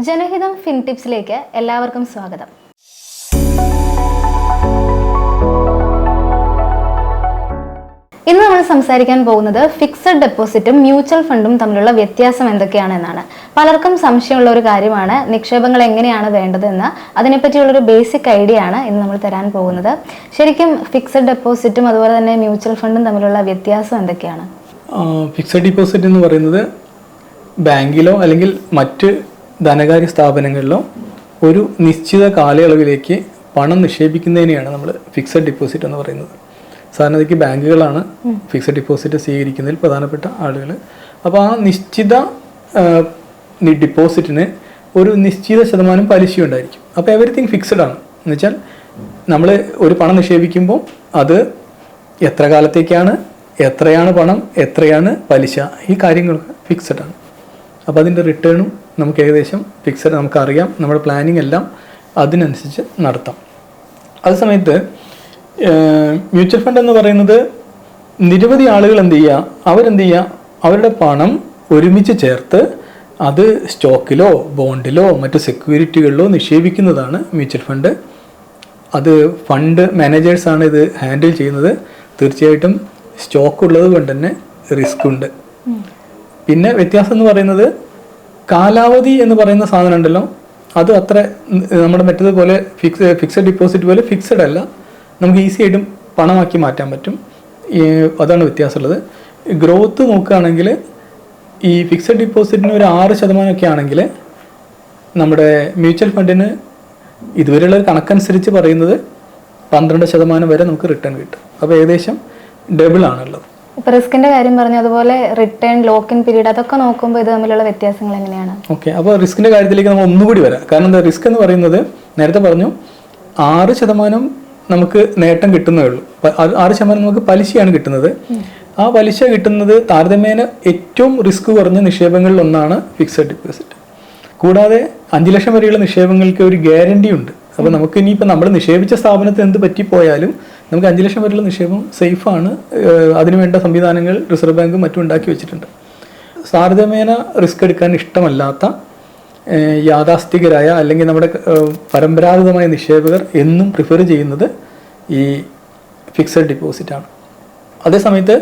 ജനഹിതം ഫിൻടിപ്സിലേക്ക് എല്ലാവർക്കും സ്വാഗതം. ഇന്ന് നമ്മൾ സംസാരിക്കാൻ പോകുന്നത് ഫിക്സഡ് ഡെപ്പോസിറ്റും മ്യൂച്വൽ ഫണ്ടും തമ്മിലുള്ള വ്യത്യാസം എന്തൊക്കെയാണെന്നാണ്. പലർക്കും സംശയമുള്ള ഒരു കാര്യമാണ് നിക്ഷേപങ്ങൾ എങ്ങനെയാണ് വേണ്ടതെന്ന്. അതിനെപ്പറ്റിയുള്ളൊരു ബേസിക് ഐഡിയ ആണ് ഇന്ന് നമ്മൾ തരാൻ പോകുന്നത്. ശരിക്കും ഫിക്സഡ് ഡെപ്പോസിറ്റും അതുപോലെ തന്നെ മ്യൂച്വൽ ഫണ്ടും തമ്മിലുള്ള വ്യത്യാസം എന്തൊക്കെയാണ്? ഫിക്സഡ് ഡിപ്പോസിറ്റ് എന്ന് പറയുന്നത് ബാങ്കിലോ അല്ലെങ്കിൽ മറ്റ് ധനകാര്യ സ്ഥാപനങ്ങളിലോ ഒരു നിശ്ചിത കാലയളവിലേക്ക് പണം നിക്ഷേപിക്കുന്നതിനെയാണ് നമ്മൾ ഫിക്സഡ് ഡിപ്പോസിറ്റ് എന്ന് പറയുന്നത്. സാധാരണയ്ക്ക് ബാങ്കുകളാണ് ഫിക്സഡ് ഡിപ്പോസിറ്റ് സ്വീകരിക്കുന്നതിൽ പ്രധാനപ്പെട്ട ആളുകൾ. അപ്പോൾ ആ നിശ്ചിത ഡിപ്പോസിറ്റിന് ഒരു നിശ്ചിത ശതമാനം പലിശയുണ്ടായിരിക്കും. അപ്പോൾ എവറിത്തിങ് ഫിക്സഡ് ആണ്. എന്നുവെച്ചാൽ നമ്മൾ ഒരു പണം നിക്ഷേപിക്കുമ്പോൾ അത് എത്ര കാലത്തേക്കാണ്, എത്രയാണ് പണം, എത്രയാണ് പലിശ, ഈ കാര്യങ്ങളൊക്കെ ഫിക്സഡ് ആണ്. അപ്പോൾ അതിൻ്റെ റിട്ടേണും നമുക്ക് ഏകദേശം ഫിക്സഡ്, നമുക്കറിയാം. നമ്മുടെ പ്ലാനിങ് എല്ലാം അതിനനുസരിച്ച് നടത്താം. അതേസമയത്ത് മ്യൂച്വൽ ഫണ്ട് എന്ന് പറയുന്നത് നിരവധി ആളുകൾ അവരെന്ത് ചെയ്യുക, അവരുടെ പണം ഒരുമിച്ച് ചേർത്ത് അത് സ്റ്റോക്കിലോ ബോണ്ടിലോ മറ്റു സെക്യൂരിറ്റികളിലോ നിക്ഷേപിക്കുന്നതാണ് മ്യൂച്വൽ ഫണ്ട്. അത് ഫണ്ട് മാനേജേഴ്സാണ് ഇത് ഹാൻഡിൽ ചെയ്യുന്നത്. തീർച്ചയായിട്ടും സ്റ്റോക്ക് ഉള്ളത് കൊണ്ട് തന്നെ റിസ്ക് ഉണ്ട്. പിന്നെ വ്യത്യാസം എന്ന് പറയുന്നത് കാലാവധി എന്ന് പറയുന്ന സാധനം ഉണ്ടല്ലോ, അത് അത്ര നമ്മുടെ മറ്റേതുപോലെ ഫിക്സഡ് ഡിപ്പോസിറ്റ് പോലെ ഫിക്സഡ് അല്ല. നമുക്ക് ഈസി ആയിട്ടും പണമാക്കി മാറ്റാൻ പറ്റും. അതാണ് വ്യത്യാസമുള്ളത്. ഗ്രോത്ത് നോക്കുകയാണെങ്കിൽ ഈ ഫിക്സഡ് ഡിപ്പോസിറ്റിന് ഒരു 6% ആണെങ്കിൽ നമ്മുടെ മ്യൂച്വൽ ഫണ്ടിന് ഇതുവരെയുള്ള ഒരു കണക്കനുസരിച്ച് പറയുന്നത് 12% വരെ നമുക്ക് റിട്ടേൺ കിട്ടും. അപ്പോൾ ഏകദേശം ഡബിൾ ആണുള്ളത്. ഇപ്പോൾ റിസ്കിന്റെ കാര്യം പറഞ്ഞു, അതുപോലെ റിട്ടേൺ, ലോക്കിൻ പീരീഡ്, അതൊക്കെ നോക്കുമ്പോൾ ഇത് തമ്മിലുള്ള വ്യത്യാസങ്ങൾ എങ്ങനെയാണ്? ഓക്കെ, അപ്പോൾ റിസ്കിന്റെ കാര്യത്തിലേക്ക് നമ്മൾ ഒന്നുകൂടി വരാം. കാരണം എന്താ, റിസ്ക് എന്ന് പറയുന്നത് നേരത്തെ പറഞ്ഞു 6% നമുക്ക് നേട്ടം കിട്ടുന്നേ ഉള്ളൂ. 6% നമുക്ക് പലിശയാണ് കിട്ടുന്നത്. ആ പലിശ കിട്ടുന്നത് താരതമ്യേന ഏറ്റവും റിസ്ക് കുറഞ്ഞ നിക്ഷേപങ്ങളിൽ ഒന്നാണ് ഫിക്സഡ് ഡിപ്പോസിറ്റ്. കൂടാതെ 5 ലക്ഷം വരെയുള്ള നിക്ഷേപങ്ങൾക്ക് ഒരു ഗ്യാരണ്ടി ഉണ്ട്. അപ്പോൾ നമുക്ക് ഇനിയിപ്പോൾ നമ്മൾ നിക്ഷേപിച്ച സ്ഥാപനത്തിൽ എന്ത് പറ്റിപ്പോയാലും നമുക്ക് 5 ലക്ഷം വരെയുള്ള നിക്ഷേപം സേഫാണ്. അതിനുവേണ്ട സംവിധാനങ്ങൾ റിസർവ് ബാങ്കും മറ്റും ഉണ്ടാക്കി വെച്ചിട്ടുണ്ട്. താരതമ്യേന റിസ്ക് എടുക്കാൻ ഇഷ്ടമല്ലാത്ത യാഥാസ്ഥികരായ അല്ലെങ്കിൽ നമ്മുടെ പരമ്പരാഗതമായ നിക്ഷേപകർ എന്നും പ്രിഫർ ചെയ്യുന്നത് ഈ ഫിക്സഡ് ഡിപ്പോസിറ്റാണ്. അതേസമയത്ത്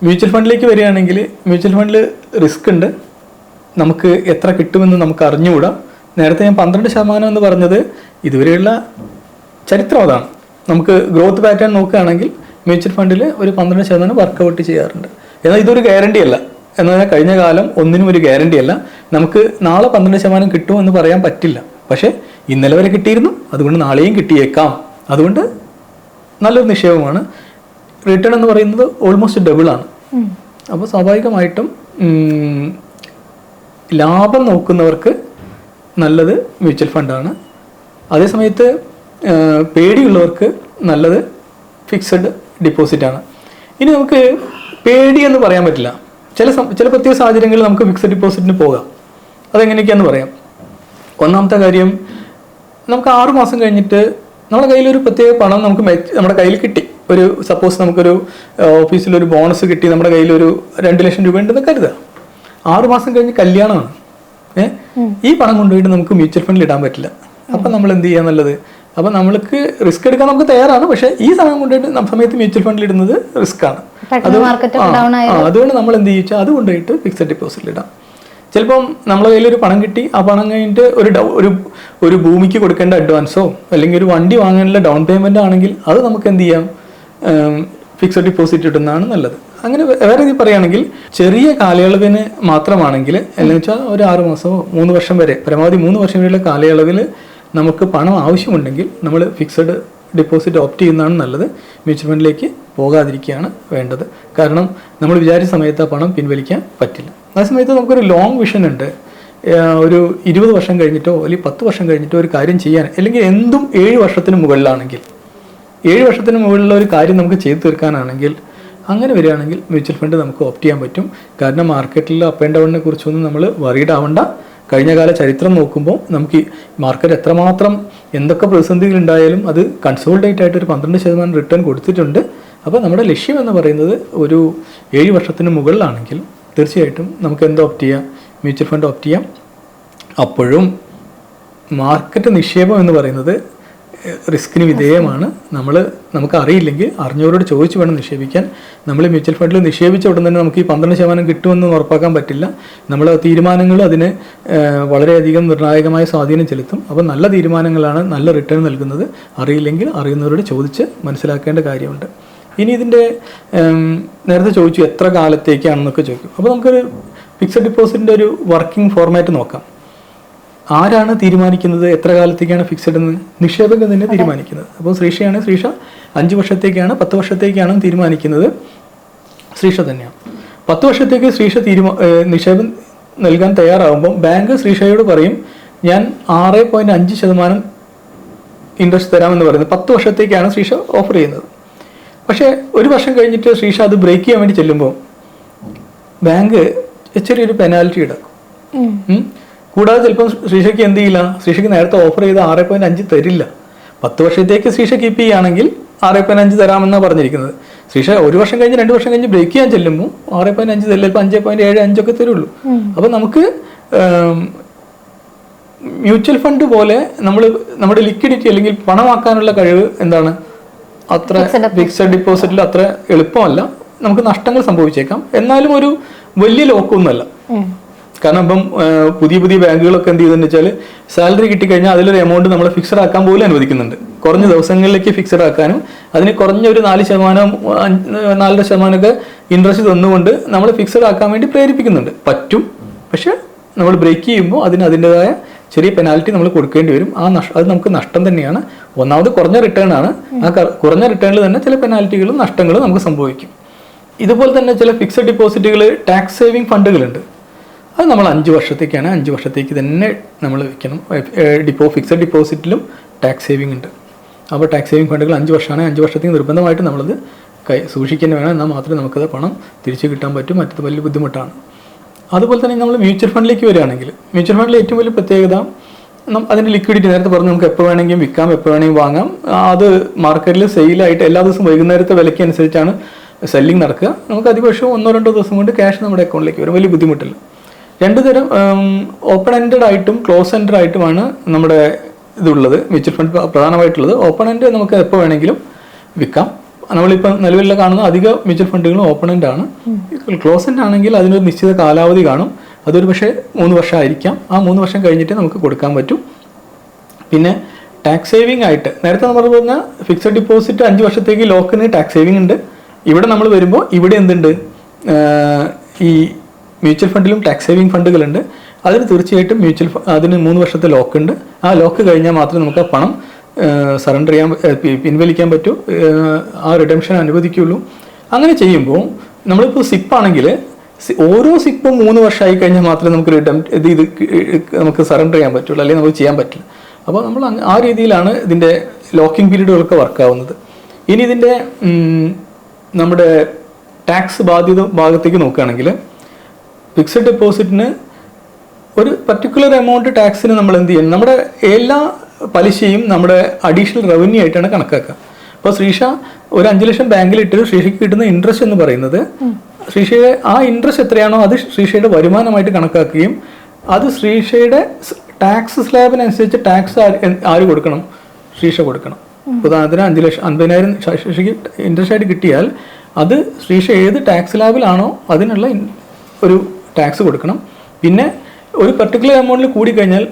മ്യൂച്വൽ ഫണ്ടിലേക്ക് വരികയാണെങ്കിൽ മ്യൂച്വൽ ഫണ്ടിൽ റിസ്ക് ഉണ്ട്. നമുക്ക് എത്ര കിട്ടുമെന്ന് നമുക്ക് അറിഞ്ഞുകൂടാം. നേരത്തെ ഞാൻ 12% എന്ന് പറഞ്ഞത് ഇതുവരെയുള്ള ചരിത്രം അതാണ്. നമുക്ക് ഗ്രോത്ത് പാറ്റേൺ നോക്കുകയാണെങ്കിൽ മ്യൂച്വൽ ഫണ്ടിൽ ഒരു 12% വർക്കൗട്ട് ചെയ്യാറുണ്ട്. എന്നാൽ ഇതൊരു ഗ്യാരണ്ടി അല്ല. എന്നാൽ കഴിഞ്ഞ കാലം ഒന്നിനും ഒരു ഗ്യാരണ്ടി അല്ല. നമുക്ക് നാളെ 12% കിട്ടുമെന്ന് പറയാൻ പറ്റില്ല. പക്ഷേ ഇന്നലെ വരെ കിട്ടിയിരുന്നു, അതുകൊണ്ട് നാളെയും കിട്ടിയേക്കാം. അതുകൊണ്ട് നല്ലൊരു നിക്ഷേപമാണ്. റിട്ടേൺ എന്ന് പറയുന്നത് ഓൾമോസ്റ്റ് ഡബിൾ ആണ്. അപ്പോൾ സ്വാഭാവികമായിട്ടും ലാഭം നോക്കുന്നവർക്ക് നല്ലത് മ്യൂച്വൽ ഫണ്ടാണ്. അതേസമയത്ത് പേടിയുള്ളവർക്ക് നല്ലത് ഫിക്സഡ് ഡിപ്പോസിറ്റാണ്. ഇനി നമുക്ക് പേടി എന്ന് പറയാൻ പറ്റില്ല. ചില പ്രത്യേക സാഹചര്യങ്ങളിൽ നമുക്ക് ഫിക്സഡ് ഡിപ്പോസിറ്റിന് പോകാം. അതെങ്ങനെയൊക്കെയാണെന്ന് പറയാം. ഒന്നാമത്തെ കാര്യം, നമുക്ക് 6 മാസം കഴിഞ്ഞിട്ട് നമ്മുടെ കയ്യിലൊരു പ്രത്യേക പണം നമ്മുടെ കയ്യിൽ കിട്ടി. ഒരു സപ്പോസ് നമുക്കൊരു ഓഫീസിലൊരു ബോണസ് കിട്ടി, നമ്മുടെ കയ്യിലൊരു 2 ലക്ഷം രൂപ ഉണ്ടെന്ന് കരുതുക. 6 മാസം കഴിഞ്ഞ് കല്യാണമാണ്. ഈ പണം കൊണ്ടുപോയിട്ട് നമുക്ക് മ്യൂച്വൽ ഫണ്ടിൽ ഇടാൻ പറ്റില്ല. അപ്പം നമ്മൾ എന്ത് ചെയ്യാൻ നല്ലത്? അപ്പം നമ്മൾക്ക് റിസ്ക് എടുക്കാൻ നമുക്ക് തയ്യാറാണ്. പക്ഷേ ഈ സമയം കൊണ്ടുപോയിട്ട് സമയത്ത് മ്യൂച്വൽ ഫണ്ടിൽ ഇടുന്നത് റിസ്ക് ആണ്. അതുകൊണ്ട് നമ്മൾ എന്ത് ചെയ്യിച്ചാൽ അത് കൊണ്ടുപോയിട്ട് ഫിക്സഡ് ഡിപ്പോസിറ്റിൽ ഇടാം. ചിലപ്പം നമ്മളെ കയ്യിൽ ഒരു പണം കിട്ടി, ആ പണം കഴിഞ്ഞിട്ട് ഒരു ഭൂമിക്ക് കൊടുക്കേണ്ട അഡ്വാൻസോ അല്ലെങ്കിൽ ഒരു വണ്ടി വാങ്ങാനുള്ള ഡൗൺ പേയ്മെന്റ് ആണെങ്കിൽ അത് നമുക്ക് എന്ത് ചെയ്യാം, ഫിക്സഡ് ഡിപ്പോസിറ്റ് ഇടുന്നതാണ് നല്ലത്. അങ്ങനെ വേറെ രീതി പറയുകയാണെങ്കിൽ ചെറിയ കാലയളവിന് മാത്രമാണെങ്കിൽ, എന്ന് വെച്ചാൽ ഒരു 6 മാസമോ 3 വർഷം വരെ, പരമാവധി 3 വർഷം വരെയുള്ള കാലയളവിൽ നമുക്ക് പണം ആവശ്യമുണ്ടെങ്കിൽ നമ്മൾ ഫിക്സഡ് ഡിപ്പോസിറ്റ് ഓപ്റ്റ് ചെയ്യുന്നതാണ് നല്ലത്. മ്യൂച്വൽ ഫണ്ടിലേക്ക് പോകാതിരിക്കുകയാണ് വേണ്ടത്. കാരണം നമ്മൾ വിചാരിച്ച സമയത്ത് ആ പണം പിൻവലിക്കാൻ പറ്റില്ല. അതേസമയത്ത് നമുക്കൊരു ലോങ് വിഷൻ ഉണ്ട്. ഒരു 20 വർഷം കഴിഞ്ഞിട്ടോ അല്ലെങ്കിൽ 10 വർഷം കഴിഞ്ഞിട്ടോ ഒരു കാര്യം ചെയ്യാൻ, അല്ലെങ്കിൽ എന്തും 7 വർഷത്തിന് മുകളിലാണെങ്കിൽ, 7 വർഷത്തിന് മുകളിലുള്ള ഒരു കാര്യം നമുക്ക് ചെയ്തു തീർക്കാനാണെങ്കിൽ, അങ്ങനെ വരികയാണെങ്കിൽ മ്യൂച്വൽ ഫണ്ട് നമുക്ക് ഓപ്റ്റ് ചെയ്യാൻ പറ്റും. കാരണം മാർക്കറ്റിൽ അപ്പ് ആൻഡ് ഡൗണിനെ കുറിച്ചൊന്നും നമ്മൾ വറീഡ് ആവേണ്ട. കഴിഞ്ഞകാല ചരിത്രം നോക്കുമ്പോൾ നമുക്ക് ഈ മാർക്കറ്റ് എത്രമാത്രം എന്തൊക്കെ പ്രതിസന്ധികൾ ഉണ്ടായാലും അത് കൺസോൾട്ടേറ്റ് ആയിട്ട് ഒരു 12% റിട്ടേൺ കൊടുത്തിട്ടുണ്ട്. അപ്പോൾ നമ്മുടെ ലക്ഷ്യം എന്ന് പറയുന്നത് ഒരു 7 വർഷത്തിന് മുകളിലാണെങ്കിൽ തീർച്ചയായിട്ടും നമുക്ക് എന്ത് ഓപ്റ്റ് ചെയ്യാം, മ്യൂച്വൽ ഫണ്ട് ഓപ്റ്റ് ചെയ്യാം. അപ്പോഴും മാർക്കറ്റ് നിക്ഷേപം എന്ന് പറയുന്നത് റിസ്കിന് വിധേയമാണ്. നമുക്ക് അറിയില്ലെങ്കിൽ അറിഞ്ഞവരോട് ചോദിച്ചു വേണം നിക്ഷേപിക്കാൻ. നമ്മൾ മ്യൂച്വൽ ഫണ്ടിൽ നിക്ഷേപിച്ച ഉടൻ തന്നെ നമുക്ക് ഈ 12% കിട്ടുമെന്ന് ഉറപ്പാക്കാൻ പറ്റില്ല. നമ്മളെ തീരുമാനങ്ങൾ അതിന് വളരെയധികം നിർണായകമായ സ്വാധീനം ചെലുത്തും. അപ്പോൾ നല്ല തീരുമാനങ്ങളാണ് നല്ല റിട്ടേൺ നൽകുന്നത്. അറിയില്ലെങ്കിൽ അറിയുന്നവരോട് ചോദിച്ച് മനസ്സിലാക്കേണ്ട കാര്യമുണ്ട്. ഇനി ഇതിൻ്റെ നേരത്തെ ചോദിച്ചു എത്ര കാലത്തേക്കാണെന്നൊക്കെ ചോദിക്കും. അപ്പോൾ നമുക്കൊരു ഫിക്സഡ് ഡിപ്പോസിറ്റിൻ്റെ ഒരു വർക്കിംഗ് ഫോർമാറ്റ് നോക്കാം. ആരാണ് തീരുമാനിക്കുന്നത് എത്ര കാലത്തേക്കാണ് ഫിക്സഡ് എന്ന്? നിക്ഷേപകൻ തന്നെ തീരുമാനിക്കുന്നത്. അപ്പോൾ ശ്രീഷ 5 വർഷത്തേക്കാണ് 10 വർഷത്തേക്കാണ് തീരുമാനിക്കുന്നത് ശ്രീഷ തന്നെയാണ്. 10 വർഷത്തേക്ക് ശ്രീഷ നിക്ഷേപം നൽകാൻ തയ്യാറാകുമ്പോൾ ബാങ്ക് ശ്രീഷയോട് പറയും ഞാൻ 6.5% ഇൻട്രസ്റ്റ് തരാമെന്ന് പറയുന്നത് 10 വർഷത്തേക്കാണ് ശ്രീഷ ഓഫർ ചെയ്യുന്നത്. പക്ഷേ ഒരു വർഷം കഴിഞ്ഞിട്ട് ശ്രീഷ അത് ബ്രേക്ക് ചെയ്യാൻ വേണ്ടി ചെല്ലുമ്പോൾ ബാങ്ക് ചെറിയൊരു പെനാൽറ്റി ഈടാക്കും. കൂടാതെ ചിലപ്പോൾ ശ്രീഷയ്ക്ക് എന്ത് ചെയ്യില്ല, ശ്രീഷയ്ക്ക് നേരത്തെ ഓഫർ ചെയ്ത് 6.5 തരില്ല. 10 വർഷത്തേക്ക് ശ്രീഷ കീപ്പ് ചെയ്യുകയാണെങ്കിൽ 6.5 തരാമെന്നാണ് പറഞ്ഞിരിക്കുന്നത്. ശ്രീഷ ഒരു വർഷം കഴിഞ്ഞ് 2 വർഷം കഴിഞ്ഞ് ബ്രേക്ക് ചെയ്യാൻ ചെല്ലുമ്പോൾ 6.5 തരില്ല, ചിലപ്പോൾ 5.75 ഒക്കെ തരുള്ളൂ. അപ്പം നമുക്ക് മ്യൂച്വൽ ഫണ്ട് പോലെ നമ്മുടെ ലിക്വിഡിറ്റി അല്ലെങ്കിൽ പണമാക്കാനുള്ള കഴിവ് എന്താണ്, അത്ര ഫിക്സഡ് ഡിപ്പോസിറ്റിൽ അത്ര എളുപ്പമല്ല. നമുക്ക് നഷ്ടങ്ങൾ സംഭവിച്ചേക്കാം. എന്നാലും ഒരു വലിയ ലോക്കൊന്നുമല്ല. കാരണം ഇപ്പം പുതിയ ബാങ്കുകളൊക്കെ എന്ത് ചെയ്തെന്ന് വെച്ചാൽ സാലറി കിട്ടിക്കഴിഞ്ഞാൽ അതിലൊരു എമൗണ്ട് നമ്മൾ ഫിക്സഡ് ആക്കാൻ പോലും അനുവദിക്കുന്നുണ്ട്. കുറഞ്ഞ ദിവസങ്ങളിലേക്ക് ഫിക്സഡ് ആക്കാനും അതിന് കുറഞ്ഞ ഒരു 4%, 4.5% ഇൻട്രസ്റ്റ് തന്നുകൊണ്ട് നമ്മൾ ഫിക്സഡ് ആക്കാൻ വേണ്ടി പ്രേരിപ്പിക്കുന്നുണ്ട്. പറ്റും. പക്ഷെ നമ്മൾ ബ്രേക്ക് ചെയ്യുമ്പോൾ അതിൻ്റെതായ ചെറിയ പെനാൽറ്റി നമ്മൾ കൊടുക്കേണ്ടി വരും. അത് നമുക്ക് നഷ്ടം തന്നെയാണ്. ഒന്നാമത് കുറഞ്ഞ റിട്ടേൺ ആണ്. ആ കുറഞ്ഞ റിട്ടേണിൽ തന്നെ ചില പെനാൽറ്റികളും നഷ്ടങ്ങളും നമുക്ക് സംഭവിക്കും. ഇതുപോലെ തന്നെ ചില ഫിക്സഡ് ഡിപ്പോസിറ്റുകൾ ടാക്സ് സേവിങ് ഫണ്ടുകളുണ്ട്. അത് നമ്മൾ 5 വർഷത്തേക്കാണ്. 5 വർഷത്തേക്ക് തന്നെ നമ്മൾ വെക്കണം. ഫിക്സഡ് ഡിപ്പോസിറ്റിലും ടാക്സ് സേവിങ് ഉണ്ട്. അപ്പോൾ ടാക്സ് സേവിങ് ഫണ്ടുകൾ 5 വർഷമാണ്. 5 വർഷത്തേക്ക് നിർബന്ധമായിട്ട് നമ്മളത് സൂക്ഷിക്കാൻ വേണം. എന്നാൽ മാത്രമേ നമുക്കത് പണം തിരിച്ചു കിട്ടാൻ പറ്റും. മറ്റത് വലിയ ബുദ്ധിമുട്ടാണ്. അതുപോലെ തന്നെ നമ്മൾ മ്യൂച്വൽ ഫണ്ടിലേക്ക് വരികയാണെങ്കിൽ മ്യൂച്വൽ ഫണ്ടിൽ ഏറ്റവും വലിയ പ്രത്യേകത അതിൻ്റെ ലിക്വിഡിറ്റി. നേരത്തെ പറഞ്ഞു നമുക്ക് എപ്പോൾ വേണമെങ്കിലും വിൽക്കാം, എപ്പോൾ വേണമെങ്കിലും വാങ്ങാം. അത് മാർക്കറ്റിൽ സെയിലായിട്ട് എല്ലാ ദിവസവും വൈകുന്നേരത്തെ വിലയ്ക്ക് അനുസരിച്ചാണ് സെല്ലിംഗ് നടക്കുക. നമുക്ക് അധികപക്ഷവും 1-2 ദിവസം കൊണ്ട് ക്യാഷ് നമ്മുടെ അക്കൗണ്ടിലേക്ക് വരും. വലിയ ബുദ്ധിമുട്ടില്ല. 2 തരം ഓപ്പൺ എൻഡഡ് ആയിട്ടും ക്ലോസ് എൻഡഡ് ആയിട്ടുമാണ് നമ്മുടെ ഇതുള്ളത്. മ്യൂച്വൽ ഫണ്ട് പ്രധാനമായിട്ടുള്ളത് ഓപ്പൺ എൻഡ് നമുക്ക് എപ്പോൾ വേണമെങ്കിലും വിൽക്കാം. നമ്മളിപ്പോൾ നിലവിലുള്ള കാണുന്ന അധിക മ്യൂച്വൽ ഫണ്ടുകളും ഓപ്പൺ എൻഡ് ആണ്. ക്ലോസ് എൻഡ് ആണെങ്കിൽ അതിനൊരു നിശ്ചിത കാലാവധി കാണും. അതൊരു പക്ഷേ 3 വർഷം ആയിരിക്കാം. ആ 3 വർഷം കഴിഞ്ഞിട്ട് നമുക്ക് കൊടുക്കാൻ പറ്റും. പിന്നെ ടാക്സ് സേവിങ് ആയിട്ട് നേരത്തെ നമ്മൾ പറഞ്ഞ ഫിക്സഡ് ഡിപ്പോസിറ്റ് 5 വർഷത്തേക്ക് ലോക്കിന് ടാക്സ് സേവിങ് ഉണ്ട്. ഇവിടെ നമ്മൾ വരുമ്പോൾ ഇവിടെ എന്തുണ്ട്, ഈ മ്യൂച്വൽ ഫണ്ടിലും ടാക്സ് സേവിങ് ഫണ്ടുകളുണ്ട്. അതിന് തീർച്ചയായിട്ടും അതിന് 3 വർഷത്തെ ലോക്ക് ഉണ്ട്. ആ ലോക്ക് കഴിഞ്ഞാൽ മാത്രമേ നമുക്ക് ആ പണം സറണ്ടർ ചെയ്യാൻ പിൻവലിക്കാൻ പറ്റൂ, ആ റിഡംഷൻ അനുവദിക്കുകയുള്ളൂ. അങ്ങനെ ചെയ്യുമ്പോൾ നമ്മളിപ്പോൾ സിപ്പാണെങ്കിൽ ഓരോ സിപ്പും 3 വർഷമായി കഴിഞ്ഞാൽ മാത്രമേ നമുക്ക് ഇത് നമുക്ക് സറണ്ടർ ചെയ്യാൻ പറ്റുള്ളൂ, അല്ലെങ്കിൽ നമുക്ക് ചെയ്യാൻ പറ്റില്ല. അപ്പോൾ നമ്മൾ ആ രീതിയിലാണ് ഇതിൻ്റെ ലോക്കിംഗ് പീരീഡുകളൊക്കെ വർക്കാവുന്നത്. ഇനി ഇതിൻ്റെ നമ്മുടെ ടാക്സ് ഭാഗത്തേക്ക് നോക്കുകയാണെങ്കിൽ ഫിക്സഡ് ഡെപ്പോസിറ്റിന് ഒരു പർട്ടിക്കുലർ എമൗണ്ട് ടാക്സിന് നമ്മൾ എന്ത് ചെയ്യണം, നമ്മുടെ എല്ലാ പലിശയും നമ്മുടെ അഡീഷണൽ റവന്യൂ ആയിട്ടാണ് കണക്കാക്കുക. അപ്പോൾ ശ്രീഷ ഒരു 5 ലക്ഷം ബാങ്കിലിട്ട് ശ്രീഷയ്ക്ക് കിട്ടുന്ന ഇൻട്രസ്റ്റ് എന്ന് പറയുന്നത് ശ്രീഷയുടെ ആ ഇൻട്രസ്റ്റ് എത്രയാണോ അത് ശ്രീഷയുടെ വരുമാനമായിട്ട് കണക്കാക്കുകയും അത് ശ്രീഷയുടെ ടാക്സ് സ്ലാബിനനുസരിച്ച് ടാക്സ് ആര് കൊടുക്കണം, ശ്രീഷ കൊടുക്കണം. ഉദാഹരണത്തിന് 5 ലക്ഷം 50,000 ശ്രീഷയ്ക്ക് ഇൻട്രസ്റ്റ് ആയിട്ട് കിട്ടിയാൽ അത് ശ്രീഷ ഏത് ടാക്സ് സ്ലാബിലാണോ അതിനുള്ള ഒരു ടാക്സ് കൊടുക്കണം. പിന്നെ ഒരു പർട്ടിക്കുലർ എമൗണ്ടിൽ കൂടിക്കഴിഞ്ഞാൽ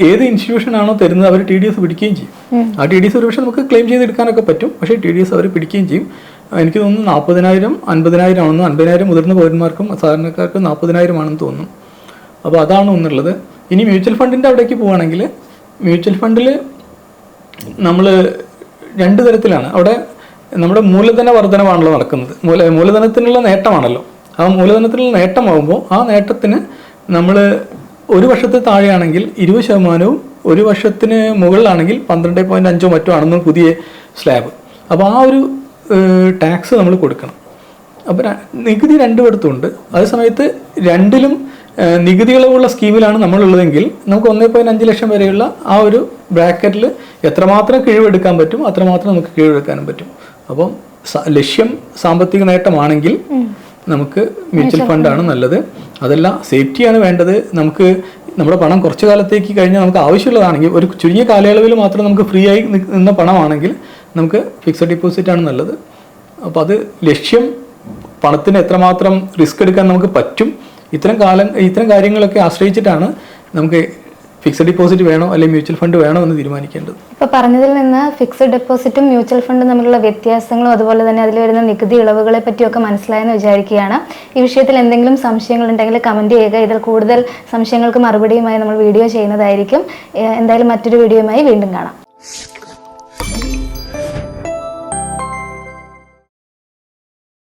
ഏത് ഇൻസ്റ്റിറ്റ്യൂഷൻ ആണോ തരുന്നത് അവർ TDS പിടിക്കുകയും ചെയ്യും. ആ TDS ഒരു പക്ഷേ നമുക്ക് ക്ലെയിം ചെയ്തെടുക്കാനൊക്കെ പറ്റും. പക്ഷേ TDS അവർ പിടിക്കുകയും ചെയ്യും. എനിക്ക് തോന്നുന്നു 40,000 50,000 ആണെന്ന്. 50,000 മുതിർന്ന പൗരന്മാർക്കും സാധാരണക്കാർക്കും 40,000 ആണെന്ന് തോന്നുന്നു. അപ്പോൾ അതാണ് ഒന്നുള്ളത്. ഇനി മ്യൂച്വൽ ഫണ്ടിൻ്റെ അവിടേക്ക് പോവുകയാണെങ്കിൽ മ്യൂച്വൽ ഫണ്ടിൽ നമ്മൾ 2 തരത്തിലാണ്. അവിടെ നമ്മുടെ മൂലധന വർധനമാണല്ലോ നടക്കുന്നത്. മൂലധനത്തിനുള്ള നേട്ടമാണല്ലോ. ആ മൂലധനത്തിനുള്ള നേട്ടമാകുമ്പോൾ ആ നേട്ടത്തിന് നമ്മൾ ഒരു വർഷത്തെ താഴെയാണെങ്കിൽ 20%, ഒരു വർഷത്തിന് മുകളിലാണെങ്കിൽ 12.5 മറ്റോ ആണെന്ന് പുതിയ സ്ലാബ്. അപ്പോൾ ആ ഒരു ടാക്സ് നമ്മൾ കൊടുക്കണം. അപ്പോൾ നികുതി 2 ഇടത്തുണ്ട്. അതേ സമയത്ത് 2ലും നികുതി ഇളവുള്ള സ്കീമിലാണ് നമ്മളുള്ളതെങ്കിൽ നമുക്ക് 1.5 ലക്ഷം വരെയുള്ള ആ ഒരു ബ്രാക്കറ്റിൽ എത്രമാത്രം കിഴിവെടുക്കാൻ പറ്റും അത്രമാത്രം നമുക്ക് കിഴിവെടുക്കാനും പറ്റും. അപ്പം ലക്ഷ്യം സാമ്പത്തിക നേട്ടമാണെങ്കിൽ നമുക്ക് മ്യൂച്വൽ ഫണ്ടാണ് നല്ലത്. അതല്ല സേഫ്റ്റിയാണ് വേണ്ടത്. നമുക്ക് നമ്മുടെ പണം കുറച്ച് കാലത്തേക്ക് കഴിഞ്ഞാൽ നമുക്ക് ആവശ്യമുള്ളതാണെങ്കിൽ ഒരു ചുരുങ്ങിയ കാലയളവിൽ മാത്രം നമുക്ക് ഫ്രീ ആയി നിന്ന പണമാണെങ്കിൽ നമുക്ക് ഫിക്സഡ് ഡിപ്പോസിറ്റ് ആണ് നല്ലത്. അപ്പോൾ അത് ലക്ഷ്യം പണത്തിന് എത്രമാത്രം റിസ്ക് എടുക്കാൻ നമുക്ക് പറ്റും, ഇത്തരം കാര്യങ്ങളൊക്കെ ആശ്രയിച്ചിട്ടാണ് നമുക്ക് ഫിക്സഡ് ഡിപ്പോസിറ്റ് വേണോ അല്ലെങ്കിൽ മ്യൂച്വൽ ഫണ്ട് വേണോ എന്ന് തീരുമാനിക്കേണ്ടത്. ഇപ്പോൾ പറഞ്ഞതിൽ നിന്ന് ഫിക്സഡ് ഡെപ്പോസിറ്റും മ്യൂച്വൽ ഫണ്ടും തമ്മിലുള്ള വ്യത്യാസങ്ങളും അതുപോലെ തന്നെ അതിൽ വരുന്ന നികുതി ഇളവുകളെ പറ്റിയൊക്കെ മനസ്സിലായെന്ന് വിചാരിക്കുകയാണ്. ഈ വിഷയത്തിൽ എന്തെങ്കിലും സംശയങ്ങളുണ്ടെങ്കിൽ കമൻറ്റ് ചെയ്യുക. ഇതിൽ കൂടുതൽ സംശയങ്ങൾക്ക് മറുപടിയുമായി നമ്മൾ വീഡിയോ ചെയ്യുന്നതായിരിക്കും. എന്തായാലും മറ്റൊരു വീഡിയോയുമായി വീണ്ടും കാണാം.